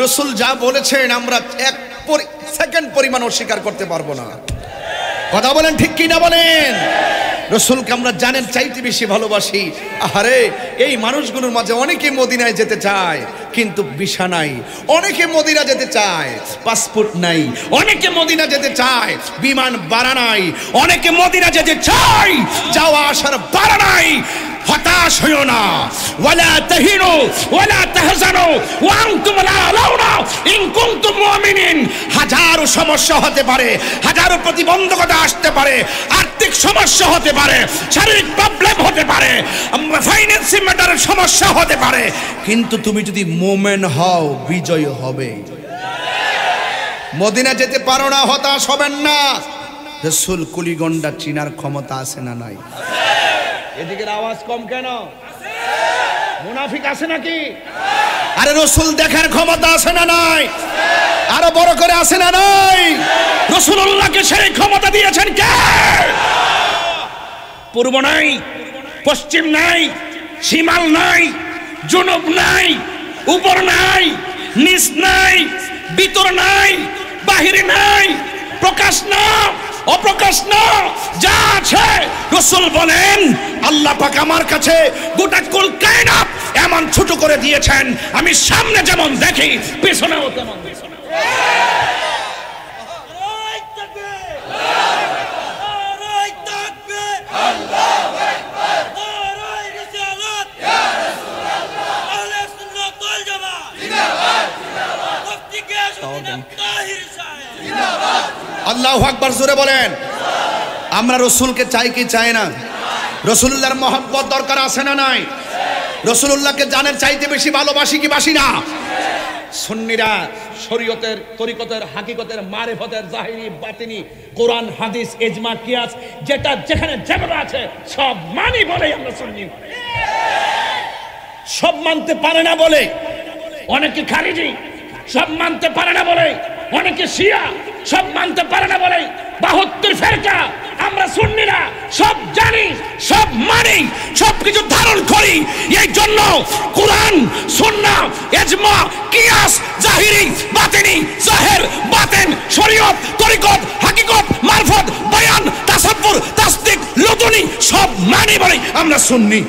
রাসূল যা বলেছেন আমরা এক সেকেন্ড পরিমাণ অস্বীকার করতে পারবো না। কথা বলেন ঠিক কি না বলেন? রাসূলকে আমরা জানের চাইতে বেশি ভালোবাসি। আরে এই মানুষগুলোর মাঝে অনেকে মদিনায় যেতে চায় কিন্তু ভিসা নাই, অনেকে মদিনা যেতে চায় পাসপোর্ট নাই, অনেকে মদিনা যেতে চায় বিমান ভাড়া নাই, অনেকে মদিনা যেতে চায় যাওয়া আসার ভাড়া নাই। হতাশ হইও না, ওয়ালা তাহিনু ওয়ালা তাহজানু ওয়া আনতুম লা আলাউনা ইন কুনতুম মুমিনিন। হাজারো সমস্যা হতে পারে, হাজারো প্রতিবন্ধকতা আসতে পারে, আর্থিক সমস্যা হতে পারে, শারীরিক প্রবলেম হতে পারে, ফাইন্যান্সিং ম্যাটারের সমস্যা হতে পারে, কিন্তু তুমি যদি মুমিন হও বিজয় হবে। মদিনা যেতে পারো না, হতাশ হবেন না। রাসূল কুলিগন্ডা চিনার ক্ষমতা আছে না নাই? এদিকের আওয়াজ কম কেন? মুনাফিক আছে নাকি? আরে রাসূল দেখার ক্ষমতা আছে না নাই? আরো বড় করে আছে না নাই? রাসূলুল্লাহকে সেই ক্ষমতা দিয়েছেন কে? পূর্ব নাই, পশ্চিম নাই, শিমাল নাই, জুনুব নাই, উপর নাই, নিচ নাই, ভিতর নাই, বাহিরে নাই, প্রকাশ না অপ্রকাশ না, যা আছে রাসূল বলেন আল্লাহ পাক আমার কাছে গোটা কুল কায়নাত এমন ছোট করে দিয়েছেন, আমি সামনে যেমন দেখি পেছনেও তেমন দেখি। আল্লাহু আকবার জোরে বলেন। আমরা রাসূলকে চাই কি চাই না? রাসূলুল্লাহর মহব্বত দরকার আছে না নাই? রাসূলুল্লাহকে জানের চাইতে বেশি ভালোবাসি কি বাসি না? সুন্নিরা শরীয়তের, তরিকতের, হাকিকতের, মারিফতের, জাহিরি, বাতিনি, কোরআন, হাদিস, ইজমা, কিয়াস যেটা যেখানে যেভাবে আছে সব মানি বলে আমরা সুন্নি। সব মানতে পারে না বলে অনেকে খারিজি, সব মানতে পারে না বলে অনেকে শিয়া, সব মানতে পারে না বলে 72 ফেরকা। আমরা সুন্নিরা সব জানি, সব মানি, সবকিছু ধারণ করি। এই জন্য কোরআন, সুন্নাহ, ইজমা, কিয়াস, জাহিরি, বাতিনি, জাহের, বাতেন, শরীয়ত, তরিকত, হাকিকত, মারফত, বয়ান, তাসাব্বুর, তাসদিক, লুতুনি সব মানি বলে আমরা সুন্নি।